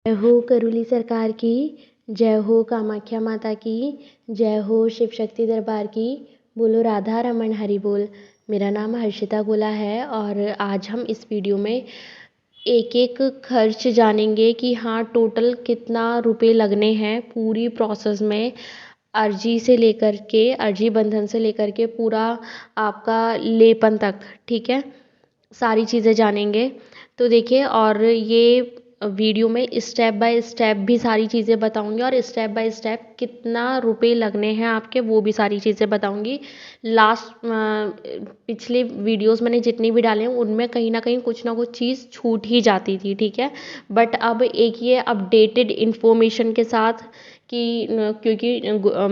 जय हो करुली सरकार की, जय हो कामाख्या माता की, जय हो शिव शक्ति दरबार की, बोलो राधा रमन हरि बोल। मेरा नाम हर्षिता गोला है और आज हम इस वीडियो में एक एक खर्च जानेंगे कि हाँ टोटल कितना रुपए लगने हैं पूरी प्रोसेस में, अर्जी से लेकर के, अर्जी बंधन से लेकर के पूरा आपका लेपन तक। ठीक है, सारी चीज़ें जानेंगे। तो देखिए, और ये वीडियो में स्टेप बाय स्टेप भी सारी चीज़ें बताऊंगी और स्टेप बाय स्टेप कितना रुपए लगने हैं आपके वो भी सारी चीज़ें बताऊंगी। पिछले वीडियोस मैंने जितनी भी डाले हैं उनमें कहीं ना कुछ चीज़ छूट ही जाती थी। ठीक है, बट अब एक ये अपडेटेड इन्फॉर्मेशन के साथ कि क्योंकि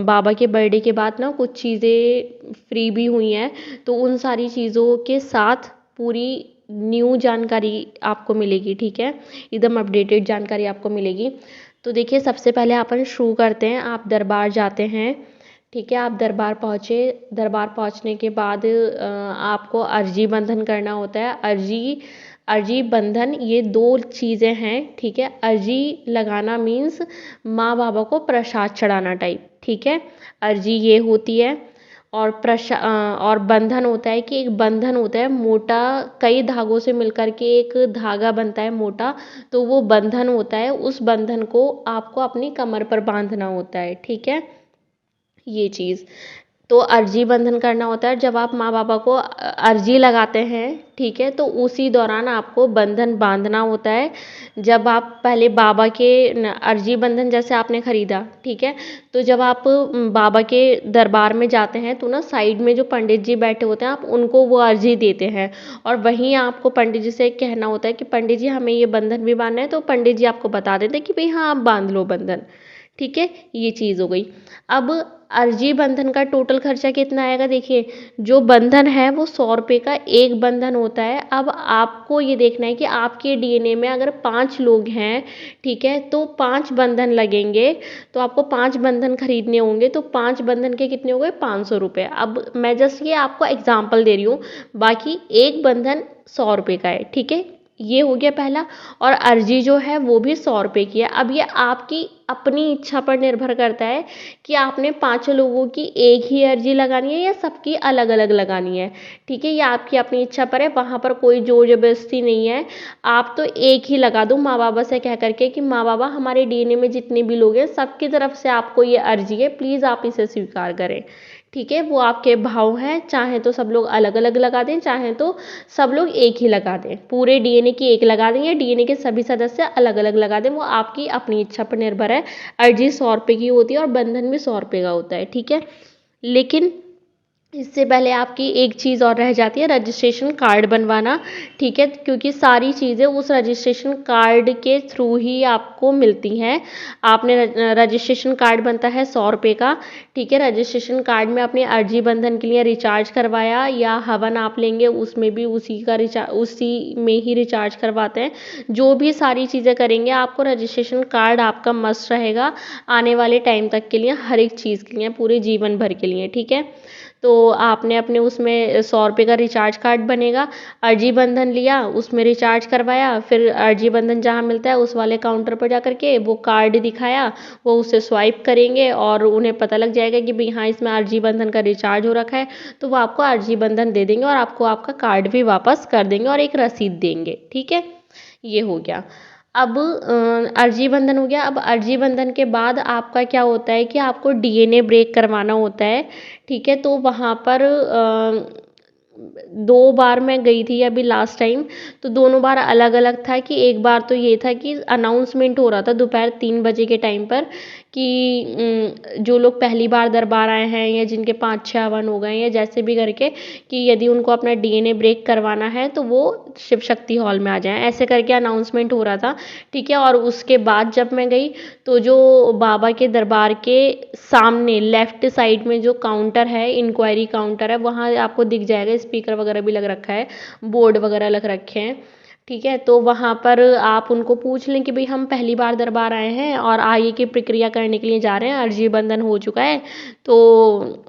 बाबा के बर्थडे के बाद ना कुछ चीज़ें फ्री भी हुई हैं, तो उन सारी चीज़ों के साथ पूरी न्यू जानकारी आपको मिलेगी। ठीक है, एकदम अपडेटेड जानकारी आपको मिलेगी। तो देखिए, सबसे पहले अपन शुरू करते हैं। आप दरबार जाते हैं, ठीक है, आप दरबार पहुँचे। दरबार पहुँचने के बाद आपको अर्जी बंधन करना होता है। अर्जी बंधन ये दो चीज़ें हैं। ठीक है, अर्जी लगाना मीन्स माँ बाबा को प्रसाद चढ़ाना टाइप। ठीक है, अर्जी ये होती है। और बंधन होता है कि एक बंधन होता है मोटा, कई धागों से मिलकर के एक धागा बनता है मोटा, तो वो बंधन होता है। उस बंधन को आपको अपनी कमर पर बांधना होता है। ठीक है, ये चीज़ तो अर्जी बंधन करना होता है जब आप माँ बाबा को अर्जी लगाते हैं। ठीक है, तो उसी दौरान आपको बंधन बांधना होता है। जब आप पहले बाबा के अर्जी बंधन जैसे आपने खरीदा, ठीक है, तो जब आप बाबा के दरबार में जाते हैं तो ना साइड में जो पंडित जी बैठे होते हैं आप उनको वो अर्जी देते हैं और वहीं आपको पंडित जी से कहना होता है कि पंडित जी हमें ये बंधन भी बांधना है, तो पंडित जी आपको बता देते हैं कि भाई हाँ आप बांध लो बंधन। ठीक है, ये चीज़ हो गई। अब अर्जी बंधन का टोटल खर्चा कितना आएगा? देखिए, जो बंधन है वो 100 रुपये का एक बंधन होता है। अब आपको ये देखना है कि आपके डीएनए में अगर 5 लोग हैं, ठीक है, तो 5 बंधन लगेंगे। तो आपको 5 बंधन खरीदने होंगे, तो 5 बंधन के कितने हो गए? 500 रुपये। अब मैं जस्ट ये आपको एग्जाम्पल दे रही हूँ, बाकी एक बंधन 100 रुपये का है। ठीक है, ये हो गया पहला। और अर्जी जो है वो भी 100 रुपये की है। अब ये आपकी अपनी इच्छा पर निर्भर करता है कि आपने 5 लोगों की एक ही अर्जी लगानी है या सबकी अलग अलग लगानी है। ठीक है, ये आपकी अपनी इच्छा पर है, वहाँ पर कोई जोर जबरदस्ती नहीं है। आप तो एक ही लगा दो माँ बाबा से कह करके कि माँ बाबा हमारे डीएनए में जितने भी लोग हैं सबकी तरफ से आपको ये अर्जी है, प्लीज़ आप इसे स्वीकार करें। ठीक है, वो आपके भाव हैं, चाहे तो सब लोग अलग अलग लगा दें, चाहे तो सब लोग एक ही लगा दें, पूरे डीएनए की एक लगा दें या डीएनए के सभी सदस्य अलग अलग लगा दें, वो आपकी अपनी इच्छा पर निर्भर है। अर्जी 100 रुपये की होती है और बंधन भी 100 रुपये का होता है। ठीक है, लेकिन इससे पहले आपकी एक चीज़ और रह जाती है, रजिस्ट्रेशन कार्ड बनवाना। ठीक है, क्योंकि सारी चीज़ें उस रजिस्ट्रेशन कार्ड के थ्रू ही आपको मिलती हैं। आपने रजिस्ट्रेशन कार्ड बनता है 100 रुपये का। ठीक है, रजिस्ट्रेशन कार्ड में अपनी अर्जी बंधन के लिए रिचार्ज करवाया या हवन आप लेंगे उसमें भी उसी में ही रिचार्ज करवाते हैं। जो भी सारी चीज़ें करेंगे आपको रजिस्ट्रेशन कार्ड आपका मस्ट रहेगा आने वाले टाइम तक के लिए, हर एक चीज़ के लिए, पूरे जीवन भर के लिए। ठीक है, तो आपने अपने उसमें 100 रुपये का रिचार्ज कार्ड बनेगा, अर्जी बंधन लिया, उसमें रिचार्ज करवाया, फिर अर्जी बंधन जहाँ मिलता है उस वाले काउंटर पर जा करके वो कार्ड दिखाया, वो उसे स्वाइप करेंगे और उन्हें पता लग जाएगा कि भाई हाँ इसमें अर्जी बंधन का रिचार्ज हो रखा है, तो वो आपको अर्जी बंधन दे देंगे और आपको आपका कार्ड भी वापस कर देंगे और एक रसीद देंगे। ठीक है, ये हो गया। अब अर्जी बंधन हो गया। अब अर्जी बंधन के बाद आपका क्या होता है कि आपको डीएनए ब्रेक करवाना होता है। ठीक है, तो वहाँ पर 2 बार मैं गई थी अभी लास्ट टाइम, तो दोनों बार अलग अलग था। कि एक बार तो ये था कि अनाउंसमेंट हो रहा था दोपहर 3 बजे के टाइम पर कि जो लोग पहली बार दरबार आए हैं या जिनके 5-6 हवन हो गए या जैसे भी करके, कि यदि उनको अपना डीएनए ब्रेक करवाना है तो वो शिव शक्ति हॉल में आ जाएं, ऐसे करके अनाउंसमेंट हो रहा था। ठीक है, और उसके बाद जब मैं गई तो जो बाबा के दरबार के सामने लेफ्ट साइड में जो काउंटर है, इंक्वायरी काउंटर है, वहाँ आपको दिख जाएगा, स्पीकर वगैरह भी लग रखा है, बोर्ड वगैरह लग रखे हैं। ठीक है, तो वहाँ पर आप उनको पूछ लें कि भाई हम पहली बार दरबार आए हैं और आगे की प्रक्रिया करने के लिए जा रहे हैं, अर्जी बंधन हो चुका है, तो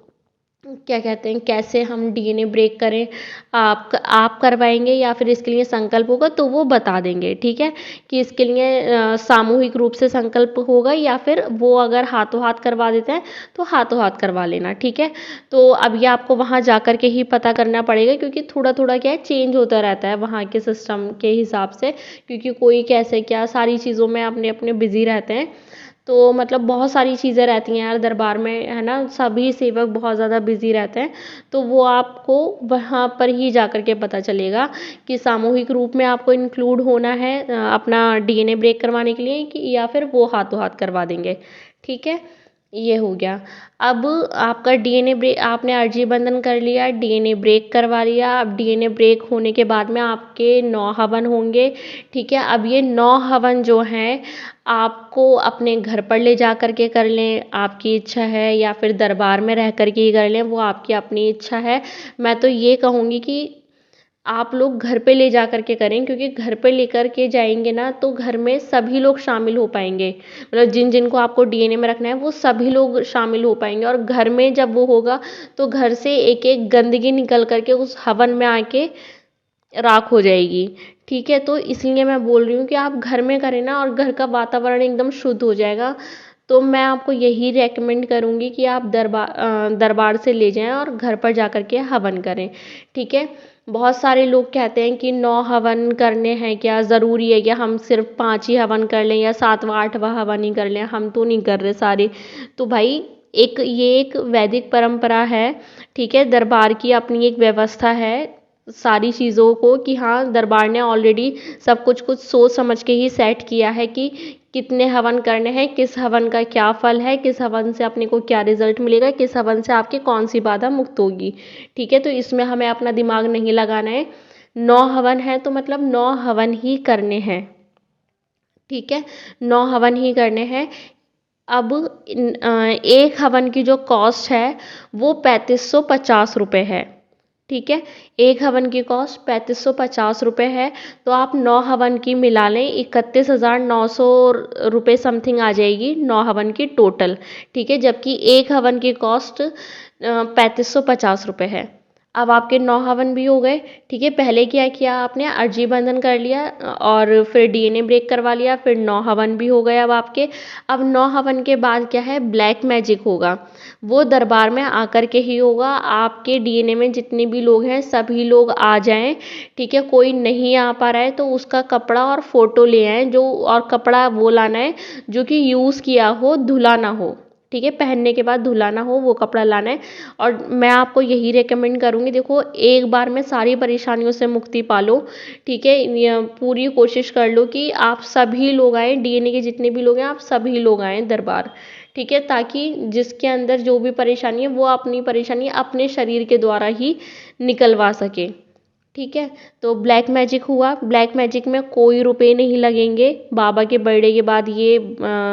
क्या कहते हैं, कैसे हम डीएनए ब्रेक करें, आप करवाएंगे या फिर इसके लिए संकल्प होगा तो वो बता देंगे, ठीक है, कि इसके लिए सामूहिक रूप से संकल्प होगा या फिर वो अगर हाथों हाथ करवा देते हैं तो हाथों हाथ करवा लेना, ठीक है। तो अब ये आपको वहाँ जा कर के ही पता करना पड़ेगा, क्योंकि थोड़ा थोड़ा क्या है, चेंज होता रहता है वहाँ के सिस्टम के हिसाब से, क्योंकि कोई कैसे क्या सारी चीज़ों में अपने अपने बिजी रहते हैं। तो मतलब बहुत सारी चीज़ें रहती हैं यार दरबार में, है ना, सभी सेवक बहुत ज़्यादा बिजी रहते हैं। तो वो आपको वहाँ पर ही जा कर के पता चलेगा कि सामूहिक रूप में आपको इंक्लूड होना है अपना डीएनए ब्रेक करवाने के लिए, कि या फिर वो हाथों हाथ करवा देंगे, ठीक है। ये हो गया। अब आपका डीएनए ब्रेक, आपने अर्जी बंधन कर लिया, डीएनए ब्रेक करवा लिया। अब डीएनए ब्रेक होने के बाद में आपके 9 हवन होंगे, ठीक है। अब ये 9 हवन जो हैं आपको अपने घर पर ले जा कर के कर लें, आपकी इच्छा है, या फिर दरबार में रह कर के ही कर लें, वो आपकी अपनी इच्छा है। मैं तो ये कहूँगी कि आप लोग घर पे ले जा कर के करें, क्योंकि घर पे लेकर के जाएंगे ना तो घर में सभी लोग शामिल हो पाएंगे, मतलब जिन जिन को आपको डीएनए में रखना है वो सभी लोग शामिल हो पाएंगे। और घर में जब वो होगा तो घर से एक एक गंदगी निकल करके उस हवन में आके राख हो जाएगी, ठीक है। तो इसलिए मैं बोल रही हूँ कि आप घर में करें ना, और घर का वातावरण एकदम शुद्ध हो जाएगा। तो मैं आपको यही रेकमेंड करूँगी कि आप दरबार से ले जाएं और घर पर जा कर के हवन करें, ठीक है। बहुत सारे लोग कहते हैं कि 9 हवन करने हैं, क्या ज़रूरी है कि हम सिर्फ 5 ही हवन कर लें या 7वां 8वां हवन ही कर लें, हम तो नहीं कर रहे सारे। तो भाई ये एक वैदिक परंपरा है, ठीक है, दरबार की अपनी एक व्यवस्था है सारी चीज़ों को, कि हाँ दरबार ने ऑलरेडी सब कुछ कुछ सोच समझ के ही सेट किया है कि कितने हवन करने हैं, किस हवन का क्या फल है, किस हवन से अपने को क्या रिजल्ट मिलेगा, किस हवन से आपकी कौन सी बाधा मुक्त होगी, ठीक है। तो इसमें हमें अपना दिमाग नहीं लगाना है। 9 हवन है तो मतलब 9 हवन ही करने हैं, ठीक है, 9 हवन ही करने हैं। अब एक हवन की जो कॉस्ट है वो 3550 रुपये है, ठीक है। एक हवन की कॉस्ट 3550 रुपये है। तो आप 9 हवन की मिला लें, 31,900 रुपये समथिंग आ जाएगी 9 हवन की टोटल, ठीक है, जबकि एक हवन की कॉस्ट 3550 रुपये है। अब आपके 9 हवन भी हो गए, ठीक है। पहले क्या किया आपने, अर्जी बंधन कर लिया और फिर डीएनए ब्रेक करवा लिया, फिर 9 हवन भी हो गए अब आपके। अब 9 हवन के बाद क्या है, ब्लैक मैजिक होगा, वो दरबार में आकर के ही होगा। आपके डीएनए में जितने भी लोग हैं सभी लोग आ जाएं, ठीक है। कोई नहीं आ पा रहा है तो उसका कपड़ा और फोटो ले आएं, जो, और कपड़ा वो लाना है जो कि यूज़ किया हो, धुला ना हो, ठीक है, पहनने के बाद धुला ना हो, वो कपड़ा लाना है। और मैं आपको यही रेकमेंड करूँगी, देखो एक बार में सारी परेशानियों से मुक्ति पा लो, ठीक है। पूरी कोशिश कर लो कि आप सभी लोग आएँ, डीएनए के जितने भी लोग हैं आप सभी लोग आएँ दरबार, ठीक है, ताकि जिसके अंदर जो भी परेशानी है वो अपनी परेशानी अपने शरीर के द्वारा ही निकलवा सके, ठीक है। तो ब्लैक मैजिक हुआ, ब्लैक मैजिक में कोई रुपए नहीं लगेंगे। बाबा के बर्थडे के बाद ये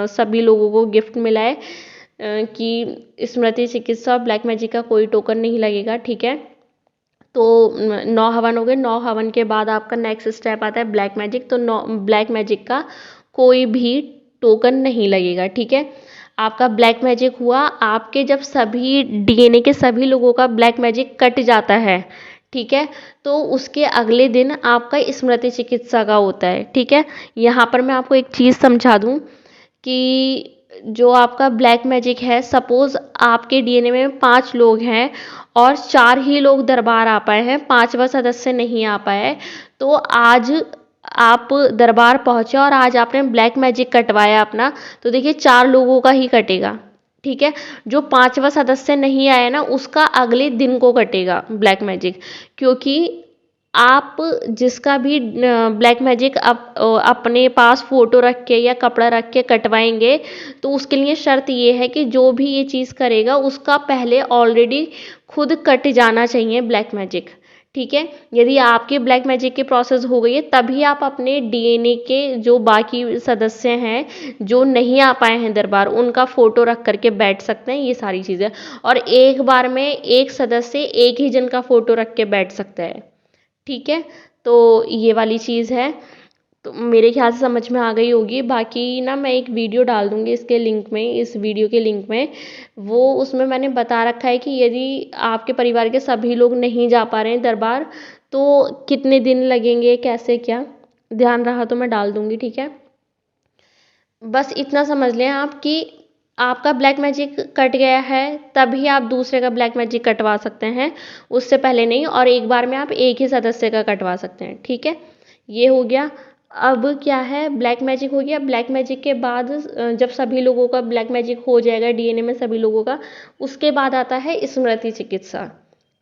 सभी लोगों को गिफ्ट मिला है कि स्मृति चिकित्सा ब्लैक मैजिक का कोई टोकन नहीं लगेगा, ठीक है। तो 9 हवन हो गए, 9 हवन के बाद आपका नेक्स्ट स्टेप आता है ब्लैक मैजिक। तो ब्लैक मैजिक का कोई भी टोकन नहीं लगेगा, ठीक है। आपका ब्लैक मैजिक हुआ, आपके जब सभी डीएनए के सभी लोगों का ब्लैक मैजिक कट जाता है, ठीक है, तो उसके अगले दिन आपका स्मृति चिकित्सा का होता है, ठीक है। यहाँ पर मैं आपको एक चीज़ समझा दूँ कि जो आपका ब्लैक मैजिक है, सपोज़ आपके डीएनए में 5 लोग हैं और 4 ही लोग दरबार आ पाए हैं, 5वां सदस्य नहीं आ पाया है, तो आज आप दरबार पहुँचे और आज आपने ब्लैक मैजिक कटवाया अपना, तो देखिए 4 लोगों का ही कटेगा, ठीक है। जो 5वां सदस्य नहीं आया ना उसका अगले दिन को कटेगा ब्लैक मैजिक, क्योंकि आप जिसका भी ब्लैक मैजिक अपने पास फ़ोटो रख के या कपड़ा रख के कटवाएंगे, तो उसके लिए शर्त ये है कि जो भी ये चीज़ करेगा उसका पहले ऑलरेडी खुद कट जाना चाहिए ब्लैक मैजिक, ठीक है। यदि आपके ब्लैक मैजिक की प्रोसेस हो गई है तभी आप अपने डीएनए के जो बाकी सदस्य हैं जो नहीं आ पाए हैं दरबार, उनका फ़ोटो रख करके बैठ सकते हैं, ये सारी चीज़ें। और एक बार में एक सदस्य एक ही जन का फ़ोटो रख के बैठ सकता है, ठीक है। तो ये वाली चीज़ है। तो मेरे ख्याल से समझ में आ गई होगी। बाकी ना मैं एक वीडियो डाल दूँगी इसके लिंक में, इस वीडियो के लिंक में, वो उसमें मैंने बता रखा है कि यदि आपके परिवार के सभी लोग नहीं जा पा रहे हैं दरबार, तो कितने दिन लगेंगे, कैसे क्या, ध्यान रहा तो मैं डाल दूँगी, ठीक है। बस इतना समझ लें आप कि आपका ब्लैक मैजिक कट गया है तभी आप दूसरे का ब्लैक मैजिक कटवा सकते हैं, उससे पहले नहीं, और एक बार में आप एक ही सदस्य का कटवा सकते हैं, ठीक है। ये हो गया। अब क्या है, ब्लैक मैजिक हो गया। ब्लैक मैजिक के बाद जब सभी लोगों का ब्लैक मैजिक हो जाएगा डीएनए में सभी लोगों का, उसके बाद आता है स्मृति चिकित्सा,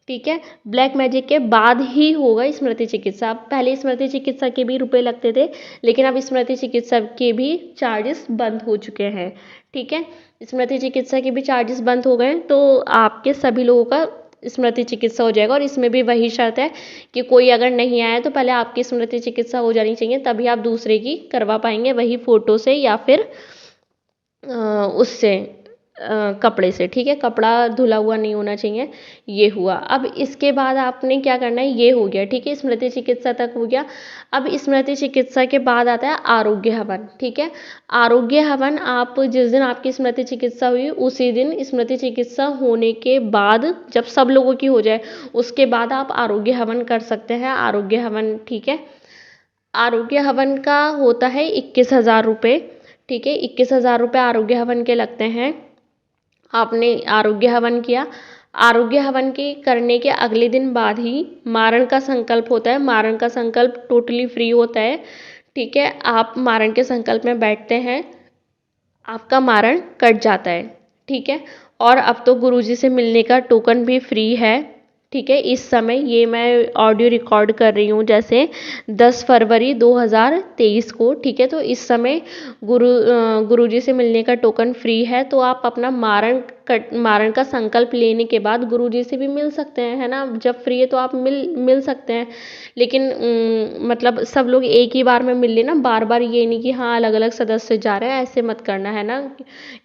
ठीक है। ब्लैक मैजिक के बाद ही होगा स्मृति चिकित्सा। अब पहले स्मृति चिकित्सा के भी रुपए लगते थे, लेकिन अब स्मृति चिकित्सा के भी चार्जेस बंद हो चुके हैं, ठीक है। स्मृति चिकित्सा के भी चार्जेस बंद हो गए, तो आपके सभी लोगों का स्मृति चिकित्सा हो जाएगा। और इसमें भी वही शर्त है कि कोई अगर नहीं आया तो पहले आपकी स्मृति चिकित्सा हो जानी चाहिए, तभी आप दूसरे की करवा पाएंगे, वही फोटो से या फिर उससे कपड़े से, ठीक है। कपड़ा धुला हुआ नहीं होना चाहिए। ये हुआ। अब इसके बाद आपने क्या करना है, ये हो गया, ठीक है। स्मृति चिकित्सा तक हो गया। अब स्मृति चिकित्सा के बाद आता है आरोग्य हवन, ठीक है। आरोग्य हवन आप जिस दिन आपकी स्मृति चिकित्सा हुई उसी दिन, स्मृति चिकित्सा होने के बाद जब सब लोगों की हो जाए उसके बाद आप आरोग्य हवन कर सकते हैं। आरोग्य हवन, ठीक है। आरोग्य हवन का होता है 21,000 रुपये, ठीक है। 21,000 रुपये आरोग्य हवन के लगते हैं। आपने आरोग्य हवन किया, आरोग्य हवन के करने के अगले दिन बाद ही मारण का संकल्प होता है। मारण का संकल्प टोटली फ्री होता है, ठीक है। आप मारण के संकल्प में बैठते हैं, आपका मारण कट जाता है, ठीक है। और अब तो गुरुजी से मिलने का टोकन भी फ्री है, ठीक है। इस समय ये मैं ऑडियो रिकॉर्ड कर रही हूँ जैसे 10 फरवरी 2023 को, ठीक है। तो इस समय गुरुजी से मिलने का टोकन फ्री है, तो आप अपना मारण का संकल्प लेने के बाद गुरुजी से भी मिल सकते हैं, है ना। जब फ्री है तो आप मिल सकते हैं, लेकिन मतलब सब लोग एक ही बार में मिल लेना, बार बार ये नहीं कि हाँ अलग अलग सदस्य जा रहे हैं, ऐसे मत करना, है ना,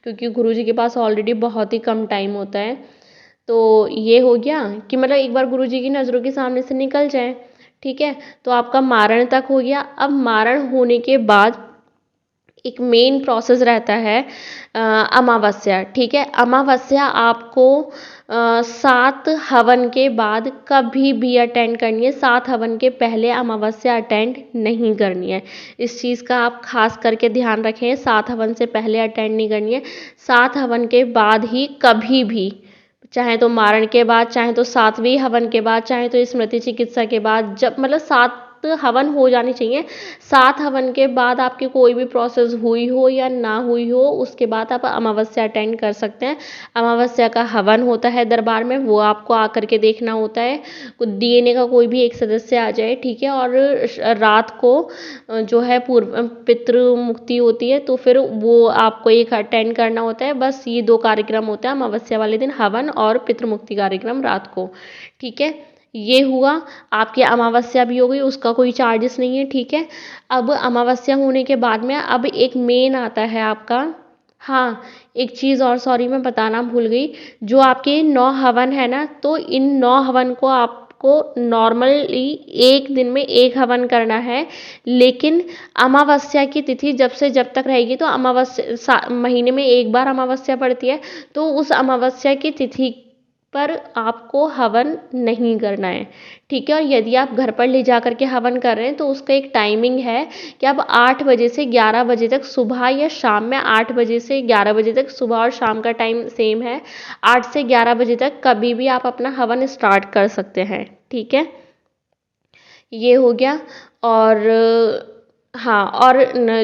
क्योंकि गुरुजी के पास ऑलरेडी बहुत ही कम टाइम होता है। तो ये हो गया कि मतलब एक बार गुरुजी की नज़रों के सामने से निकल जाए, ठीक है। तो आपका मारण तक हो गया। अब मारण होने के बाद एक मेन प्रोसेस रहता है अमावस्या, ठीक है। अमावस्या आपको 7 हवन के बाद कभी भी अटेंड करनी है। 7 हवन के पहले अमावस्या अटेंड नहीं करनी है। इस चीज़ का आप खास करके ध्यान रखें, 7 हवन से पहले अटेंड नहीं करनी है। 7 हवन के बाद ही कभी भी, चाहे तो मारण के बाद, चाहे तो 7वीं हवन के बाद, चाहे तो स्मृति चिकित्सा के बाद, जब मतलब 7 हवन हो जानी चाहिए। 7 हवन के बाद आपकी कोई भी प्रोसेस हुई हो या ना हुई हो, उसके बाद आप अमावस्या अटेंड कर सकते हैं। अमावस्या का हवन होता है दरबार में, वो आपको आकर के देखना होता है। डीएनए का कोई भी एक सदस्य आ जाए, ठीक है। और रात को जो है पूर्व पितृ मुक्ति होती है, तो फिर वो आपको एक अटेंड करना होता है। बस ये 2 कार्यक्रम होते हैं अमावस्या वाले दिन, हवन और पितृ मुक्ति कार्यक्रम रात को, ठीक है। ये हुआ, आपकी अमावस्या भी हो गई, उसका कोई चार्जेस नहीं है, ठीक है। अब अमावस्या होने के बाद में अब एक मेन आता है आपका, हाँ एक चीज़ और, सॉरी मैं बताना भूल गई, जो आपके 9 हवन है ना, तो इन 9 हवन को आपको नॉर्मली एक दिन में एक हवन करना है। लेकिन अमावस्या की तिथि जब से जब तक रहेगी, तो अमावस्या महीने में एक बार अमावस्या पड़ती है, तो उस अमावस्या की तिथि पर आपको हवन नहीं करना है, ठीक है। और यदि आप घर पर ले जा करके हवन कर रहे हैं तो उसका एक टाइमिंग है कि आप 8 बजे से 11 बजे तक, सुबह या शाम में 8 बजे से 11 बजे तक, सुबह और शाम का टाइम सेम है, 8 से 11 बजे तक कभी भी आप अपना हवन स्टार्ट कर सकते हैं, ठीक है। ये हो गया। और हाँ, और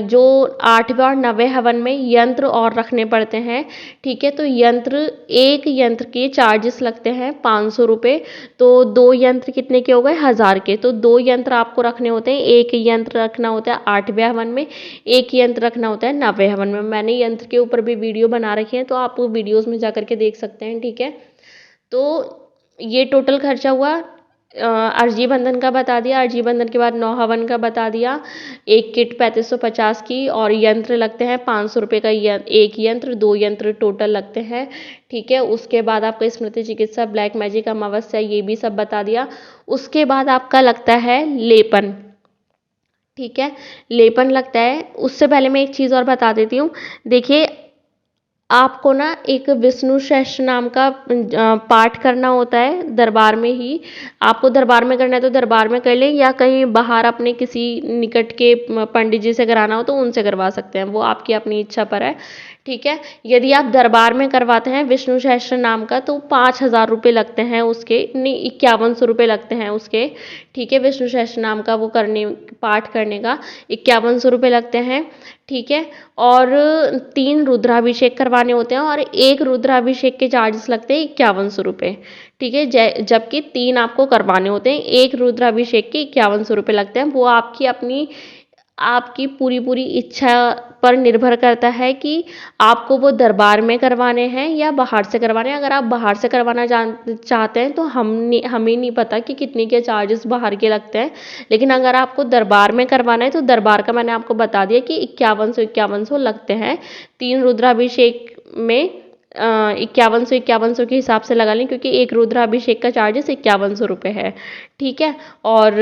जो 8वें और 9वें हवन में यंत्र और रखने पड़ते हैं, ठीक है। तो एक यंत्र के चार्जेस लगते हैं 500 रुपये। तो 2 यंत्र कितने के हो गए, 1000 के। तो 2 यंत्र आपको रखने होते हैं। एक यंत्र रखना होता है 8वें हवन में, एक यंत्र रखना होता है 9वें हवन में। मैंने यंत्र के ऊपर भी वीडियो बना रखी है, तो आप वीडियोज़ में जा करके देख सकते हैं, ठीक है। तो ये टोटल खर्चा हुआ। अर्जी बंधन का बता दिया, अर्जी बंधन के बाद 9 हवन का बता दिया, एक किट 3550 की, और यंत्र लगते हैं 500 रुपये का एक यंत्र, 2 यंत्र टोटल लगते हैं, ठीक है। उसके बाद आपका स्मृति चिकित्सा, ब्लैक मैजिक, अमावस्या, ये भी सब बता दिया। उसके बाद आपका लगता है लेपन, ठीक है, लेपन लगता है। उससे पहले मैं एक चीज़ और बता देती हूँ। देखिए, आपको ना एक विष्णु सहस्त्र नाम का पाठ करना होता है दरबार में ही। आपको दरबार में करना है तो दरबार में कर लें, या कहीं बाहर अपने किसी निकट के पंडित जी से कराना हो तो उनसे करवा सकते हैं, वो आपकी अपनी इच्छा पर है। ठीक है, यदि आप दरबार में करवाते हैं विष्णु सहस्त्र नाम का तो 5,000 रुपये लगते हैं उसके, नहीं 5100 रुपये लगते हैं उसके। ठीक है, विष्णु सहस्त्र नाम का वो करने, पाठ करने का 5100 रुपये लगते हैं। ठीक है, और 3 रुद्राभिषेक करवाने होते हैं और एक रुद्राभिषेक के चार्जेस लगते हैं 5100 रुपये। ठीक है, जबकि 3 आपको करवाने होते हैं, एक रुद्राभिषेक के 5100 रुपये लगते हैं। वो आपकी अपनी, आपकी पूरी पूरी इच्छा पर निर्भर करता है कि आपको वो दरबार में करवाने हैं या बाहर से करवाने हैं। अगर आप बाहर से करवाना चाहते हैं तो हमें नहीं पता कि कितने के चार्जेस बाहर के लगते हैं, लेकिन अगर आपको दरबार में करवाना है तो दरबार का मैंने आपको बता दिया कि 5100 लगते हैं। 3 रुद्राभिषेक में 5100 के हिसाब से लगा लें, क्योंकि एक रुद्राभिषेक का चार्जेस 5100 रुपये है। ठीक है, और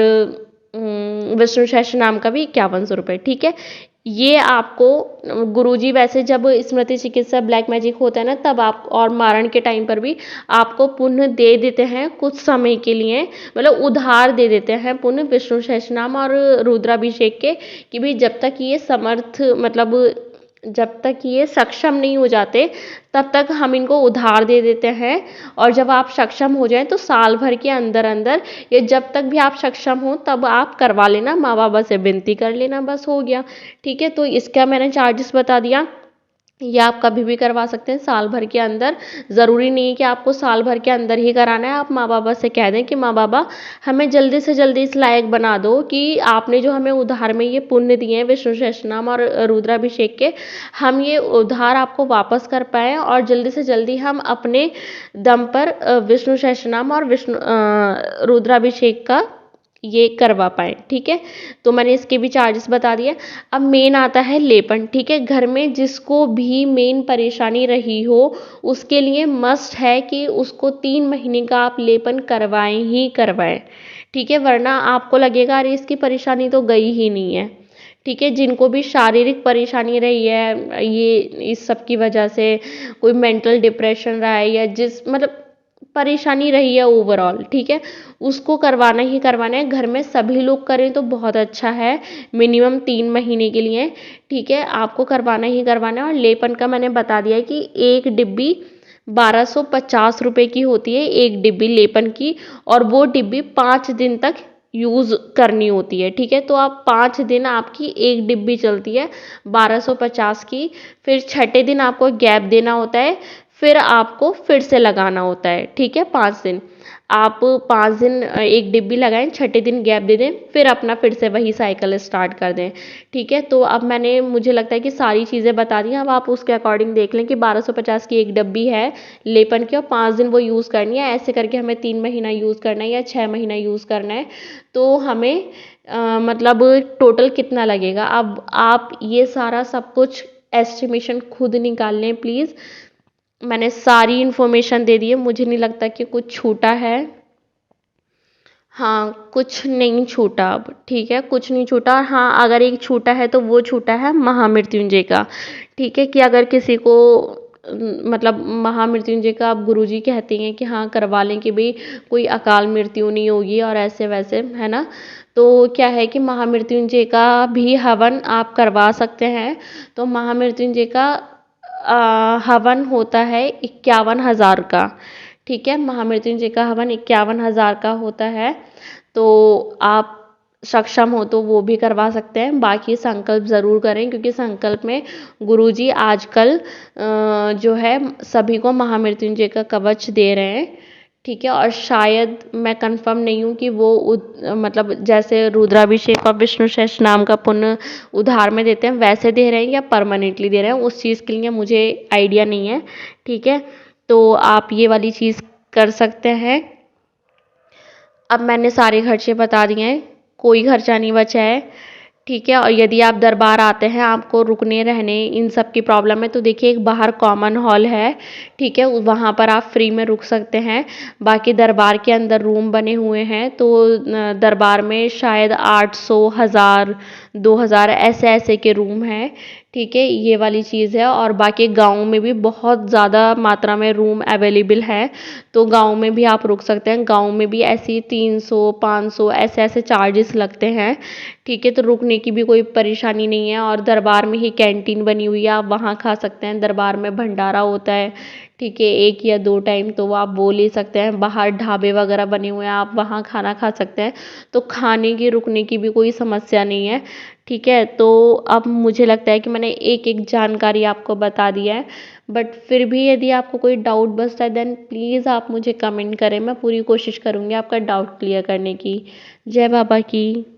विष्णु सहस्त्र नाम का भी 5100 रुपये। ठीक है, ये आपको गुरुजी वैसे जब स्मृति चिकित्सा ब्लैक मैजिक होता है ना तब आप, और मारण के टाइम पर भी आपको पुण्य दे देते हैं कुछ समय के लिए, मतलब उधार दे देते हैं पुण्य विष्णु सहस्त्रनाम और रुद्राभिषेक के, कि भी जब तक ये समर्थ, मतलब जब तक ये सक्षम नहीं हो जाते तब तक हम इनको उधार दे देते हैं, और जब आप सक्षम हो जाएं तो साल भर के अंदर अंदर, ये जब तक भी आप सक्षम हो तब आप करवा लेना, माँ बाबा से विनती कर लेना, बस हो गया। ठीक है, तो इसका मैंने चार्जेस बता दिया। ये आप कभी भी करवा सकते हैं साल भर के अंदर, ज़रूरी नहीं है कि आपको साल भर के अंदर ही कराना है। आप माँ बाबा से कह दें कि माँ बाबा हमें जल्दी से जल्दी इस लायक बना दो कि आपने जो हमें उधार में ये पुण्य दिए हैं विष्णु सहस्त्रनाम और रुद्राभिषेक के, हम ये उधार आपको वापस कर पाएँ और जल्दी से जल्दी हम अपने दम पर विष्णु सहस्त्रनाम और रुद्राभिषेक का ये करवा पाएँ। ठीक है, तो मैंने इसके भी चार्जेस बता दिए। अब मेन आता है लेपन। ठीक है, घर में जिसको भी मेन परेशानी रही हो उसके लिए मस्ट है कि उसको 3 महीने का आप लेपन करवाएं ही करवाएं। ठीक है, वरना आपको लगेगा अरे इसकी परेशानी तो गई ही नहीं है। ठीक है, जिनको भी शारीरिक परेशानी रही है ये इस सब की वजह से, कोई मेंटल डिप्रेशन रहा है या जिस मतलब परेशानी रही है ओवरऑल, ठीक है, उसको करवाना ही करवाना है। घर में सभी लोग करें तो बहुत अच्छा है, मिनिमम 3 महीने के लिए। ठीक है, आपको करवाना ही करवाना है। और लेपन का मैंने बता दिया कि एक डिब्बी 1250 रुपये की होती है, एक डिब्बी लेपन की, और वो डिब्बी 5 दिन तक यूज़ करनी होती है। ठीक है, तो आप 5 दिन आपकी एक डिब्बी चलती है 1250 की, फिर छठे दिन आपको गैप देना होता है, फिर आपको फिर से लगाना होता है। ठीक है, 5 दिन आप 5 दिन एक डिब्बी लगाएं, छठे दिन गैप दे दें, फिर अपना फिर से वही साइकिल स्टार्ट कर दें। ठीक है, तो अब मैंने, मुझे लगता है कि सारी चीज़ें बता दी। अब आप उसके अकॉर्डिंग देख लें कि 1250 की एक डिब्बी है लेपन की और 5 दिन वो यूज़ करनी है। ऐसे करके हमें 3 महीना यूज़ करना है या 6 महीना यूज़ करना है, तो हमें मतलब टोटल कितना लगेगा। अब आप ये सारा सब कुछ एस्टिमेशन खुद निकाल लें प्लीज़। मैंने सारी इन्फॉर्मेशन दे दी है, मुझे नहीं लगता कि कुछ छूटा है। हाँ, कुछ नहीं छूटा अब। ठीक है, कुछ नहीं छूटा। और हाँ, अगर एक छूटा है तो वो छूटा है महामृत्युंजय का। ठीक है, कि अगर किसी को मतलब महामृत्युंजय का आप गुरुजी कहते हैं कि हाँ करवा लें कि भाई कोई अकाल मृत्यु नहीं होगी और ऐसे वैसे, है ना, तो क्या है कि महामृत्युंजय का भी हवन आप करवा सकते हैं। तो महामृत्युंजय का हवन होता है 51,000 का। ठीक है, महामृत्युंजय का हवन 51,000 का होता है, तो आप सक्षम हो तो वो भी करवा सकते हैं। बाकी संकल्प ज़रूर करें, क्योंकि संकल्प में गुरुजी आजकल जो है सभी को महामृत्युंजय का कवच दे रहे हैं। ठीक है, और शायद मैं कंफर्म नहीं हूँ कि वो मतलब जैसे रुद्राभिषेक और विष्णु सहस्त्रनाम का पुण्य उधार में देते हैं वैसे दे रहे हैं या परमानेंटली दे रहे हैं, उस चीज़ के लिए मुझे आइडिया नहीं है। ठीक है, तो आप ये वाली चीज़ कर सकते हैं। अब मैंने सारे खर्चे बता दिए हैं, कोई खर्चा नहीं बचा है। ठीक है। और यदि आप दरबार आते हैं, आपको रुकने रहने इन सब की प्रॉब्लम है, तो देखिए एक बाहर कॉमन हॉल है, ठीक है, वहाँ पर आप फ्री में रुक सकते हैं। बाकी दरबार के अंदर रूम बने हुए हैं, तो दरबार में शायद 800, 1000, 2000 ऐसे ऐसे के रूम हैं, ठीक है, ये वाली चीज़ है। और बाकी गाँव में भी बहुत ज़्यादा मात्रा में रूम अवेलेबल है, तो गाँव में भी आप रुक सकते हैं। गाँव में भी ऐसे ही 300, 500 ऐसे ऐसे चार्जेस लगते हैं, ठीक है, तो रुकने की भी कोई परेशानी नहीं है। और दरबार में ही कैंटीन बनी हुई है, आप वहाँ खा सकते हैं। दरबार में भंडारा होता है, ठीक है, 1 या 2 टाइम, तो वो आप वो ले सकते हैं। बाहर ढाबे वगैरह बने हुए हैं, आप वहाँ खाना खा सकते हैं। तो खाने की रुकने की भी कोई समस्या नहीं है, ठीक है। तो अब मुझे लगता है कि मैंने एक एक जानकारी आपको बता दी है, बट फिर भी यदि आपको कोई डाउट बचता है, देन प्लीज़ आप मुझे कमेंट करें, मैं पूरी कोशिश करूँगी आपका डाउट क्लियर करने की। जय बाबा की।